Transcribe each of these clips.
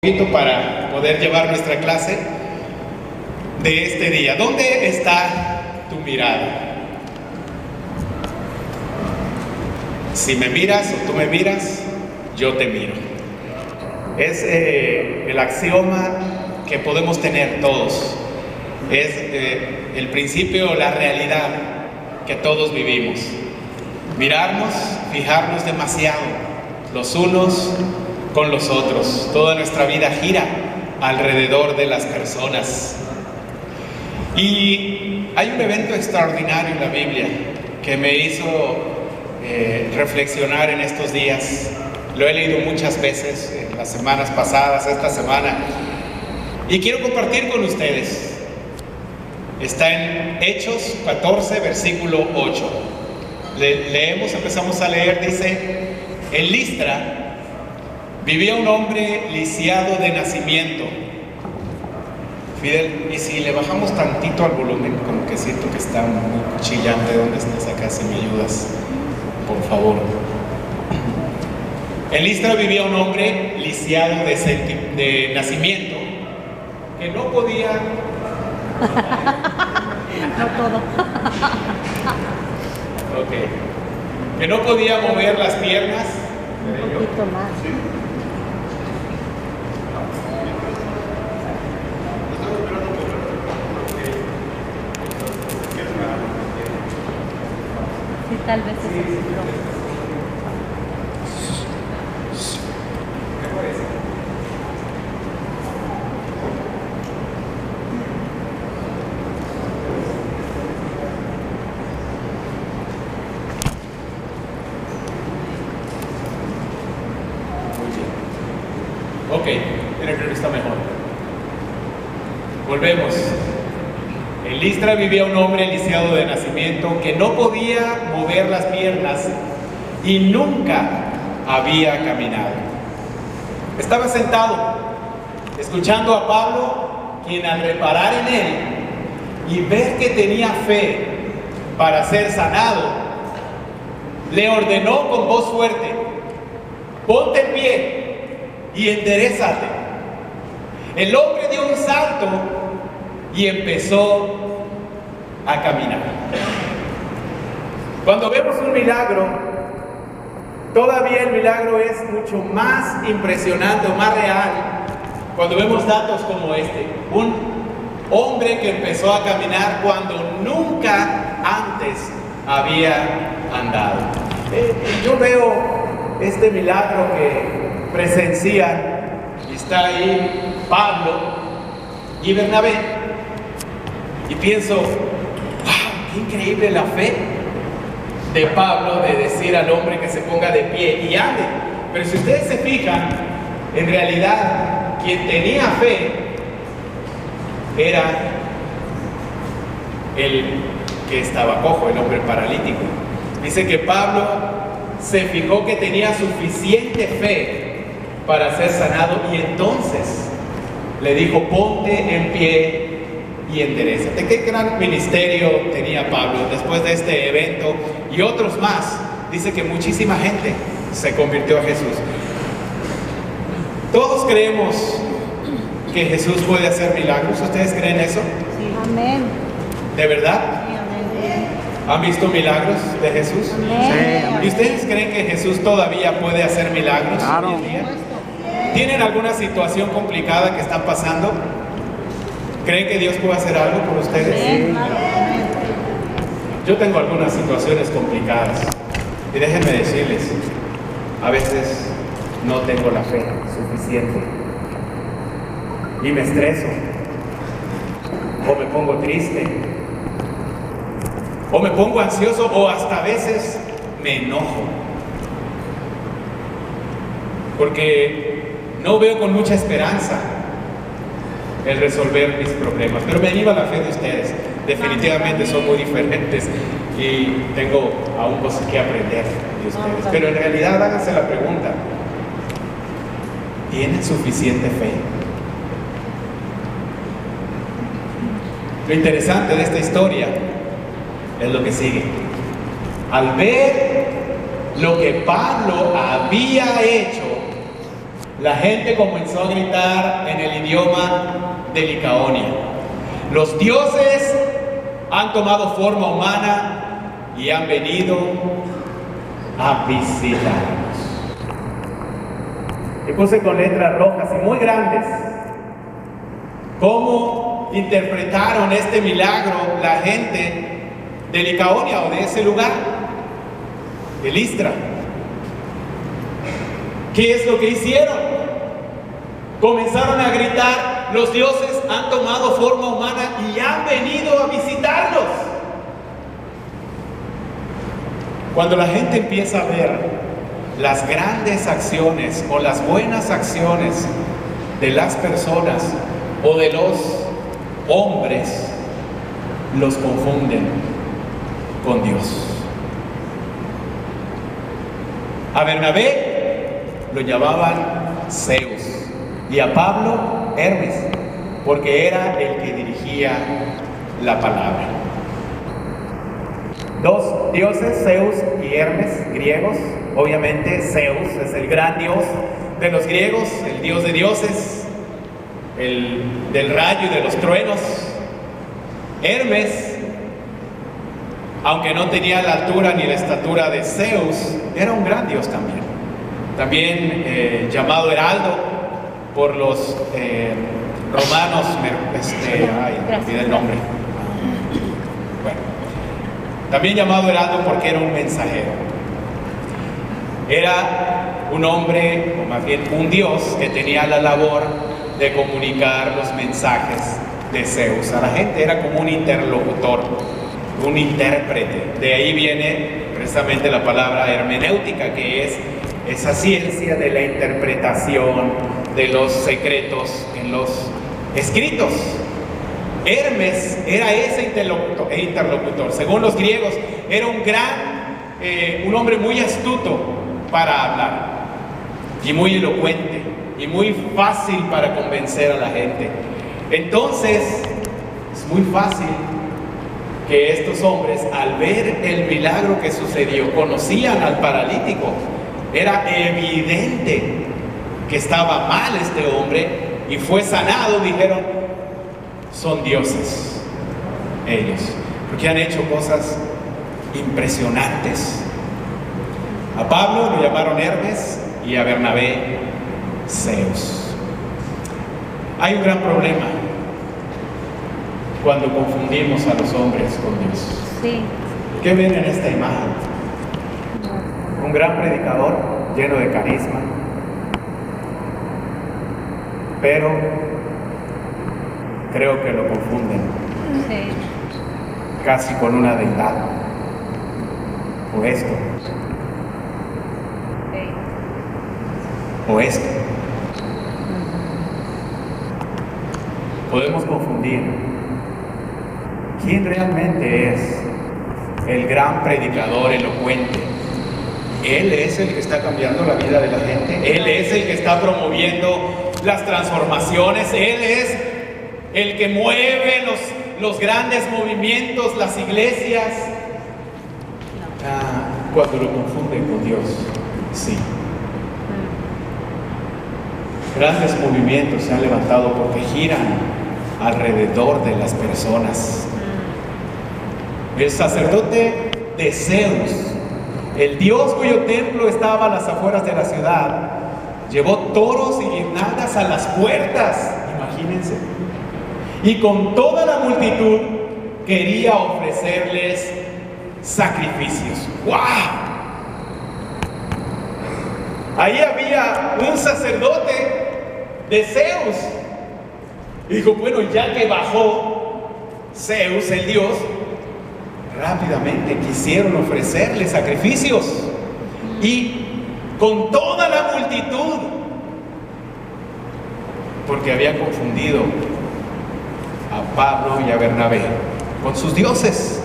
Para poder llevar nuestra clase de este día. ¿Dónde está tu mirada? Si me miras o tú me miras, yo te miro. Es el axioma que podemos tener todos. Es el principio, la realidad que todos vivimos. Mirarnos, fijarnos demasiado los unos con los otros. Toda nuestra vida gira alrededor de las personas. Y hay un evento extraordinario en la Biblia que me hizo reflexionar en estos días. Lo he leído muchas veces en las semanas pasadas, esta semana, y quiero compartir con ustedes. Está en Hechos 14, versículo 8. Leemos, empezamos a leer. Dice: en Listra vivía un hombre lisiado de nacimiento. Fidel, y si le bajamos tantito al volumen, como que siento que está muy chillante. ¿Dónde estás acá? Si me ayudas, por favor. En Listra vivía un hombre lisiado de nacimiento, que no podía... No todo. Ok. Que no podía mover las piernas. Un poquito más. Sí, tal vez es el micrófono. Ok, creo que está mejor. Volvemos. En Listra vivía un hombre lisiado de nacimiento que no podía mover las piernas y nunca había caminado. Estaba sentado, escuchando a Pablo, quien al reparar en él y ver que tenía fe para ser sanado, le ordenó con voz fuerte: ponte en pie y enderézate. El hombre dio un salto y empezó a caminar. Cuando vemos un milagro, todavía el milagro es mucho más impresionante o más real cuando vemos datos como este. Un hombre que empezó a caminar cuando nunca antes había andado. Yo veo este milagro que presencian, y está ahí Pablo y Bernabé, y pienso: ¡wow! ¡Qué increíble la fe de Pablo de decir al hombre que se ponga de pie y ande! Pero si ustedes se fijan, en realidad quien tenía fe era el que estaba cojo, el hombre paralítico. Dice que Pablo se fijó que tenía suficiente fe para ser sanado, y entonces le dijo: ponte en pie y enderézate. Qué gran ministerio tenía Pablo después de este evento y otros más. Dice que muchísima gente se convirtió a Jesús. Todos creemos que Jesús puede hacer milagros. ¿Ustedes creen eso? Sí. Amén. ¿De verdad? Sí, amén. ¿Han visto milagros de Jesús? Amén. ¿Y ustedes creen que Jesús todavía puede hacer milagros hoy en día? ¿Tienen alguna situación complicada que están pasando? ¿Creen que Dios puede hacer algo por ustedes? Sí. Yo tengo algunas situaciones complicadas y déjenme decirles, a veces no tengo la fe suficiente y me estreso, o me pongo triste, o me pongo ansioso, o hasta a veces me enojo, porque no veo con mucha esperanza el resolver mis problemas. Pero me anima la fe de ustedes. Definitivamente son muy diferentes y tengo aún cosas que aprender de ustedes. Pero en realidad háganse la pregunta: ¿tienen suficiente fe? Lo interesante de esta historia es lo que sigue. Al ver lo que Pablo había hecho, la gente comenzó a gritar en el idioma de Licaonia: los dioses han tomado forma humana y han venido a visitarnos. Y puse con letras rojas y muy grandes cómo interpretaron este milagro la gente de Licaonia, o de ese lugar, de Listra. ¿Qué es lo que hicieron? Comenzaron a gritar: los dioses han tomado forma humana y han venido a visitarlos. Cuando la gente empieza a ver las grandes acciones o las buenas acciones de las personas o de los hombres, los confunden con Dios. A Bernabé lo llamaban Zeus y a Pablo Hermes, porque era el que dirigía la palabra. Dos dioses, Zeus y Hermes, griegos. Obviamente Zeus es el gran dios de los griegos, el dios de dioses, el del rayo y de los truenos. Hermes, aunque no tenía la altura ni la estatura de Zeus, era un gran dios también. También llamado Heraldo por los romanos, me olvidé el nombre. Bueno, también llamado Heraldo porque era un mensajero. Era un hombre, o más bien un dios, que tenía la labor de comunicar los mensajes de Zeus a la gente. Era como un interlocutor, un intérprete. De ahí viene precisamente la palabra hermenéutica, que es esa ciencia de la interpretación de los secretos en los escritos. Hermes era ese interlocutor. Según los griegos, era un hombre muy astuto para hablar, y muy elocuente, y muy fácil para convencer a la gente. Entonces, es muy fácil que estos hombres, al ver el milagro que sucedió, conocían al paralítico. Era evidente que estaba mal este hombre y fue sanado. Dijeron: son dioses ellos, porque han hecho cosas impresionantes. A Pablo lo llamaron Hermes y a Bernabé Zeus. Hay un gran problema cuando confundimos a los hombres con Dios. Sí. ¿Qué ven en esta imagen? Un gran predicador lleno de carisma, pero creo que lo confunden Sí. casi con una deidad. O esto, Sí. o esto. Podemos confundir quién realmente es el gran predicador elocuente. Él es el que está cambiando la vida de la gente. Él es el que está promoviendo las transformaciones. Él es el que mueve los grandes movimientos, las iglesias. Cuando lo confunden con Dios, sí. Grandes movimientos se han levantado porque giran alrededor de las personas. El sacerdote de Zeus, el dios cuyo templo estaba a las afueras de la ciudad, llevó toros y guirnaldas a las puertas, imagínense, y con toda la multitud quería ofrecerles sacrificios. ¡Wow! Ahí había un sacerdote de Zeus. Y dijo: bueno, ya que bajó Zeus, el dios, rápidamente quisieron ofrecerle sacrificios. Y con toda la multitud, porque había confundido a Pablo y a Bernabé con sus dioses.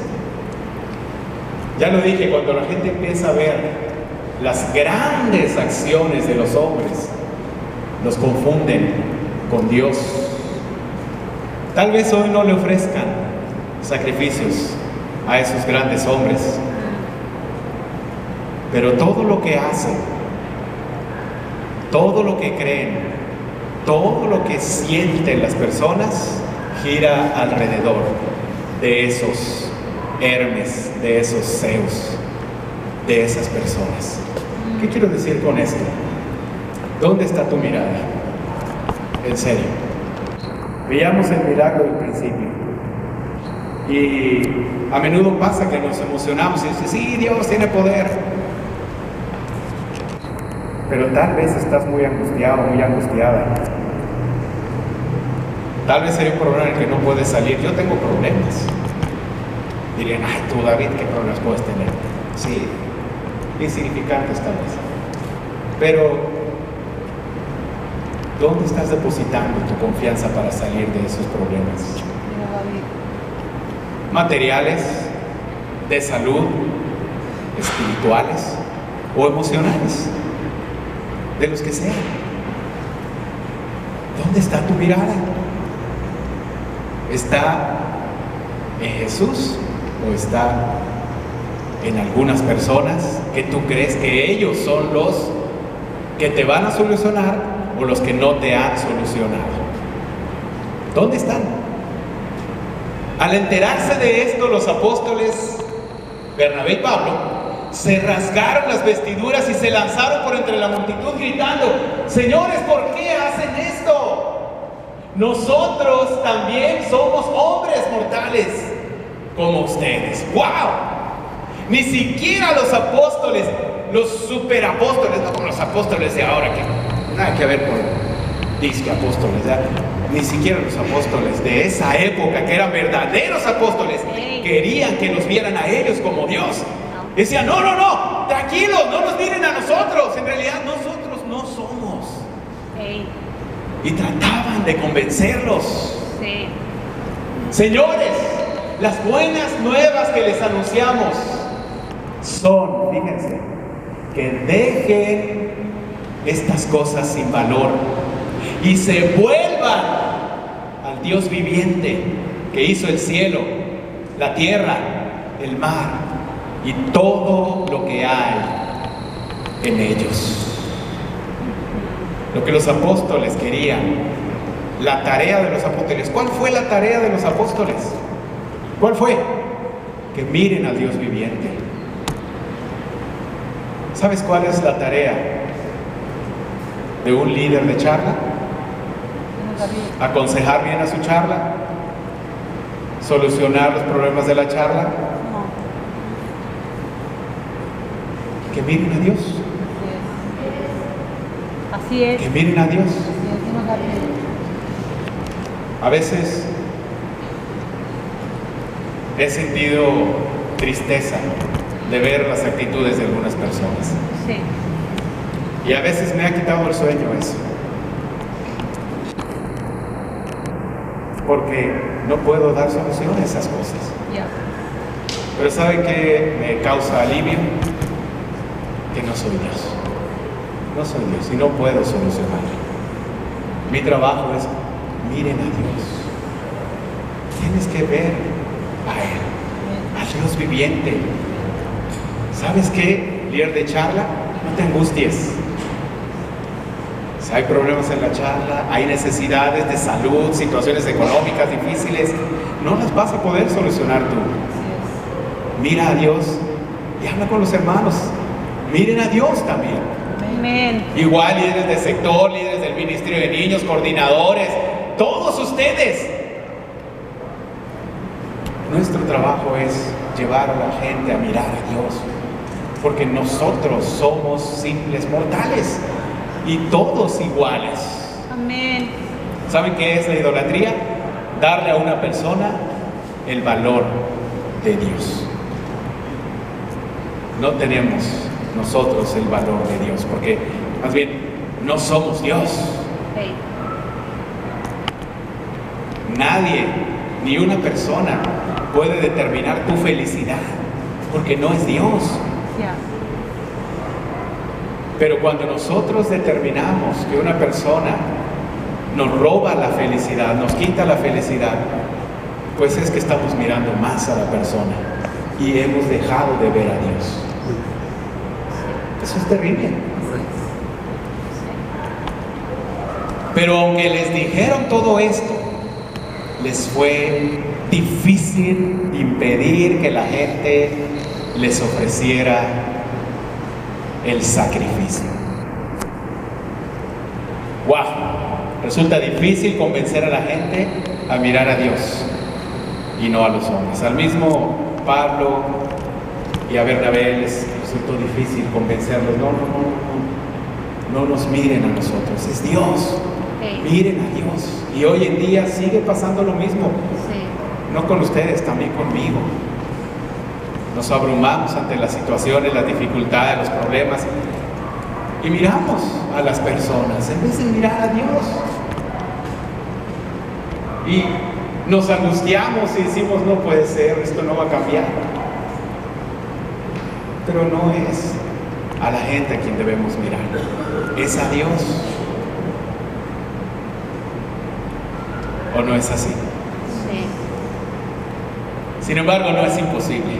Ya lo dije, cuando la gente empieza a ver las grandes acciones de los hombres, los confunden con Dios. Tal vez hoy no le ofrezcan sacrificios a esos grandes hombres, pero todo lo que hacen, todo lo que creen, todo lo que sienten las personas gira alrededor de esos Hermes, de esos Zeus, de esas personas. ¿Qué quiero decir con esto? ¿Dónde está tu mirada? En serio. Veíamos el milagro del principio. Y a menudo pasa que nos emocionamos y dices, sí, Dios tiene poder. Pero tal vez estás muy angustiado, muy angustiada. Tal vez hay un problema en el que no puedes salir. Yo tengo problemas. Dirían, ay, tú, David, ¿qué problemas puedes tener? Sí, insignificantes tal vez. Pero, ¿dónde estás depositando tu confianza para salir de esos problemas? Materiales, de salud, espirituales o emocionales, de los que sean. ¿Dónde está tu mirada? ¿Está en Jesús o está en algunas personas que tú crees que ellos son los que te van a solucionar o los que no te han solucionado? ¿Dónde están? Al enterarse de esto, los apóstoles Bernabé y Pablo se rasgaron las vestiduras y se lanzaron por entre la multitud gritando, señores, ¿por qué hacen esto? Nosotros también somos hombres mortales como ustedes. ¡Wow! Ni siquiera los apóstoles, los superapóstoles, no como los apóstoles de ahora, que nada que ver con disque apóstoles, ¿ya? Ni siquiera los apóstoles de esa época, que eran verdaderos apóstoles, querían que los vieran a ellos como Dios. Decían, no, no, no, tranquilos, no nos miren a nosotros, en realidad nosotros no somos. Y trataban de convencerlos. Señores, las buenas nuevas que les anunciamos son, fíjense, que dejen estas cosas sin valor y se vuelvan al Dios viviente que hizo el cielo, la tierra, el mar y todo lo que hay en ellos. Lo que los apóstoles querían, la tarea de los apóstoles. ¿Cuál fue la tarea de los apóstoles? ¿Cuál fue? Que miren al Dios viviente. ¿Sabes cuál es la tarea de un líder de charla? Aconsejar bien a su charla, solucionar los problemas de la charla. Que miren a Dios. Así es. Que miren a Dios. A veces he sentido tristeza de ver las actitudes de algunas personas. Sí. Y a veces me ha quitado el sueño eso. Porque no puedo dar solución a esas cosas. Pero ¿sabe qué me causa alivio? Que no soy Dios. No soy Dios y no puedo solucionarlo. Mi trabajo es, miren a Dios. Tienes que ver a Él, a Dios viviente. ¿Sabes qué, líder de charla? No te angusties. Si hay problemas en la charla, hay necesidades de salud, situaciones económicas difíciles, no las vas a poder solucionar tú. Mira a Dios y habla con los hermanos. Miren a Dios también. Amén. Igual líderes de sector, líderes del ministerio de niños, coordinadores, todos ustedes. Nuestro trabajo es llevar a la gente a mirar a Dios, porque nosotros somos simples mortales y todos iguales. Amén. ¿Saben qué es la idolatría? Darle a una persona el valor de Dios. No tenemos nosotros el valor de Dios, porque más bien no somos Dios. Nadie, ni una persona puede determinar tu felicidad, porque no es Dios. Pero cuando nosotros determinamos que una persona nos roba la felicidad, nos quita la felicidad, pues es que estamos mirando más a la persona y hemos dejado de ver a Dios. Eso es terrible. Pero aunque les dijeron todo esto, les fue difícil impedir que la gente les ofreciera el sacrificio. ¡Wow! Resulta difícil convencer a la gente a mirar a Dios y no a los hombres. Al mismo Pablo y a Bernabé les resultó difícil convencerlos. No nos miren a nosotros, es Dios. Miren a Dios. Y hoy en día sigue pasando lo mismo. No con ustedes, también conmigo. Nos abrumamos ante las situaciones, las dificultades, los problemas y miramos a las personas en vez de mirar a Dios. Y nos angustiamos y decimos, no puede ser, esto no va a cambiar. Pero no es a la gente a quien debemos mirar, es a Dios. ¿O no es así? Sí. Sin embargo, no es imposible.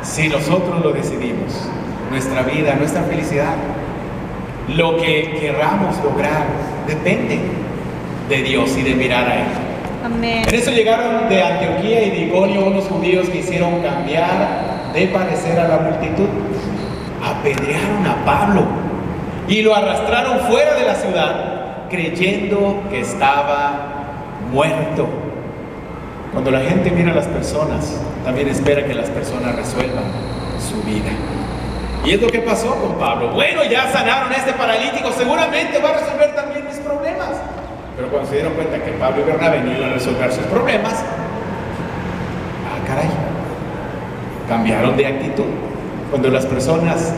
Si nosotros lo decidimos, nuestra vida, nuestra felicidad, lo que querramos lograr, depende de Dios y de mirar a Él. Amén. En eso llegaron de Antioquía y de Iconio unos judíos que hicieron cambiar de parecer a la multitud. Apedrearon a Pablo y lo arrastraron fuera de la ciudad, creyendo que estaba muerto. Cuando la gente mira a las personas, también espera que las personas resuelvan su vida. Y es lo que pasó con Pablo. Bueno, ya sanaron a este paralítico, seguramente va a resolver también mis problemas. Pero cuando se dieron cuenta que Pablo y Bernabé no iban a resolver sus problemas, caray, cambiaron de actitud. Cuando las personas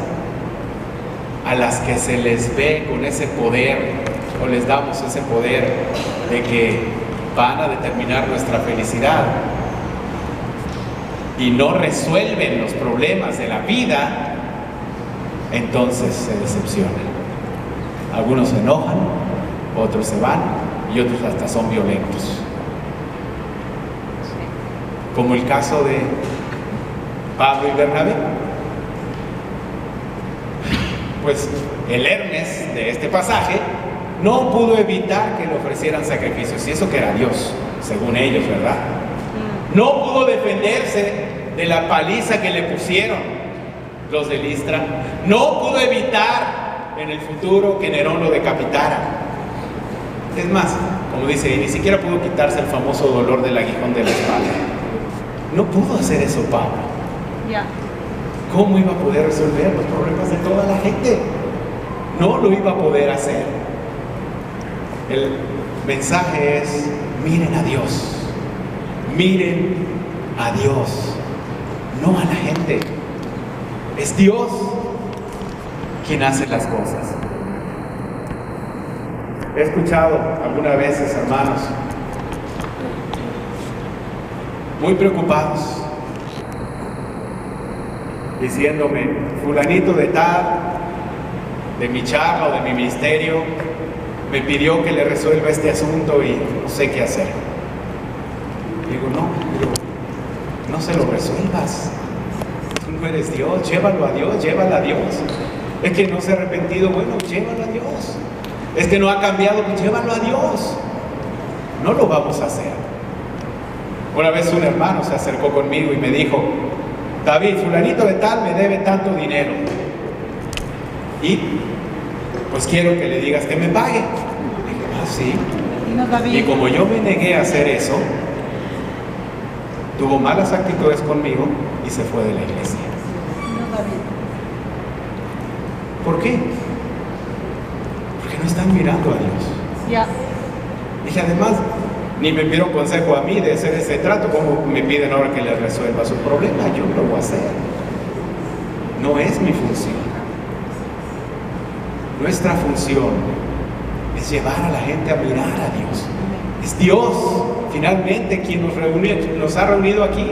a las que se les ve con ese poder, o les damos ese poder de que van a determinar nuestra felicidad y no resuelven los problemas de la vida, entonces se decepcionan. Algunos se enojan, otros se van y otros hasta son violentos. Como el caso de Pablo y Bernabé. Pues el Hermes de este pasaje no pudo evitar que le ofrecieran sacrificios, y eso que era Dios, según ellos, ¿verdad? No pudo defenderse de la paliza que le pusieron los de Listra. No pudo evitar en el futuro que Nerón lo decapitara. Es más, como dice, ni siquiera pudo quitarse el famoso dolor del aguijón de la espalda. No pudo hacer eso Pablo. ¿Cómo iba a poder resolver los problemas de toda la gente? No lo iba a poder hacer. El mensaje es: miren a Dios. Miren a Dios, no a la gente. Es Dios quien hace las cosas. He escuchado algunas veces hermanos muy preocupados diciéndome: fulanito de tal, de mi charla o de mi ministerio, me pidió que le resuelva este asunto y no sé qué hacer. Digo, no se lo resuelvas. Tú no eres Dios, llévalo a Dios, llévala a Dios. Es que no se ha arrepentido, bueno, llévalo a Dios. Es que no ha cambiado, pues llévalo a Dios. No lo vamos a hacer. Una vez un hermano se acercó conmigo y me dijo: David, fulanito de tal me debe tanto dinero y pues quiero que le digas que me pague. Dije, sí. Y como yo me negué a hacer eso, tuvo malas actitudes conmigo y se fue de la iglesia. ¿Por qué? Porque no están mirando a Dios. Dije, además, ni me pidieron consejo a mí de hacer ese trato, como me piden ahora que les resuelva su problema. Yo lo voy a hacer. No es mi función. Nuestra función es llevar a la gente a mirar a Dios. Es Dios finalmente quien nos ha reunido aquí.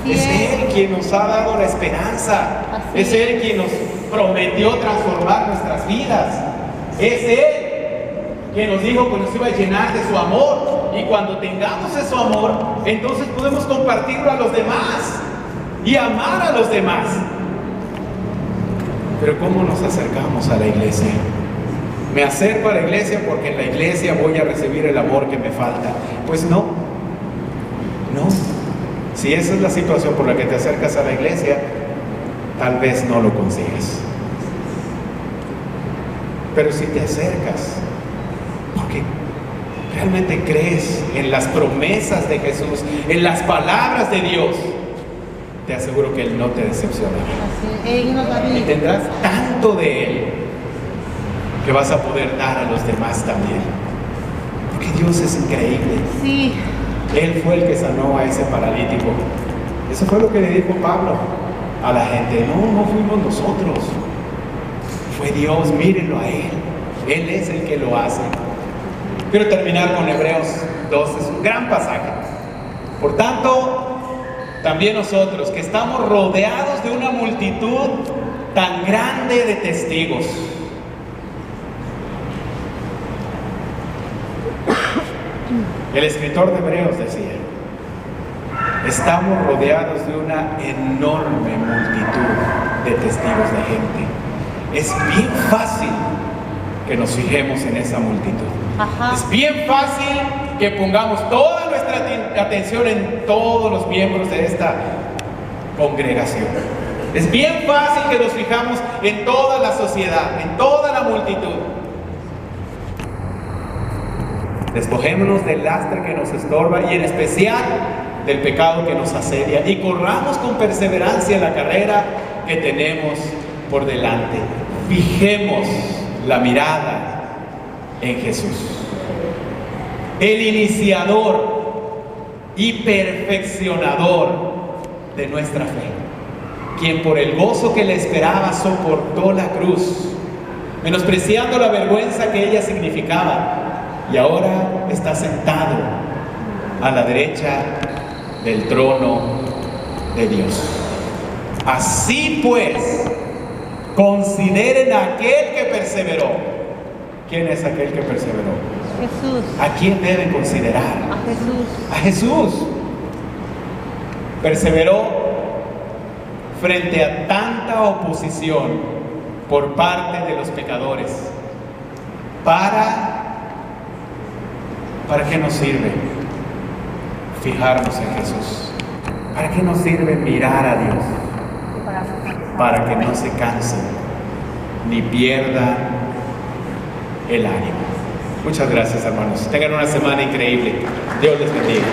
Es Él quien nos ha dado la esperanza. Es Él quien nos prometió transformar nuestras vidas. Es Él quien nos dijo que nos iba a llenar de su amor. Y cuando tengamos ese amor, entonces podemos compartirlo a los demás y amar a los demás. Pero ¿cómo nos acercamos a la iglesia? Me acerco a la iglesia porque en la iglesia voy a recibir el amor que me falta. Pues no. Si esa es la situación por la que te acercas a la iglesia, tal vez no lo consigas. Pero si te acercas porque realmente crees en las promesas de Jesús, en las palabras de Dios, te aseguro que Él no te decepcionará. Y tendrás tanto de Él que vas a poder dar a los demás también. Porque Dios es increíble. Sí. Él fue el que sanó a ese paralítico. Eso fue lo que le dijo Pablo a la gente. No fuimos nosotros. Fue Dios, mírenlo a Él. Él es el que lo hace. Quiero terminar con Hebreos 2, es un gran pasaje. Por tanto, también nosotros que estamos rodeados de una multitud tan grande de testigos. El escritor de Hebreos decía, estamos rodeados de una enorme multitud de testigos de gente. Es bien fácil que nos fijemos en esa multitud. Ajá. Es bien fácil que pongamos toda nuestra atención en todos los miembros de esta congregación. Es bien fácil que nos fijamos en toda la sociedad, en toda la multitud. Despojémonos del lastre que nos estorba y en especial del pecado que nos asedia y corramos con perseverancia la carrera que tenemos por delante. Fijemos la mirada en Jesús, el iniciador y perfeccionador de nuestra fe, quien por el gozo que le esperaba soportó la cruz, menospreciando la vergüenza que ella significaba, y ahora está sentado a la derecha del trono de Dios. Así pues, consideren a aquel que perseveró. ¿Quién es aquel que perseveró? Jesús. ¿A quién deben considerar? A Jesús. A Jesús. Perseveró frente a tanta oposición por parte de los pecadores. ¿Para qué nos sirve fijarnos en Jesús? ¿Para qué nos sirve mirar a Dios? Para que no se cansen ni pierdan el ánimo. Muchas gracias, hermanos. Tengan una semana increíble. Dios les bendiga.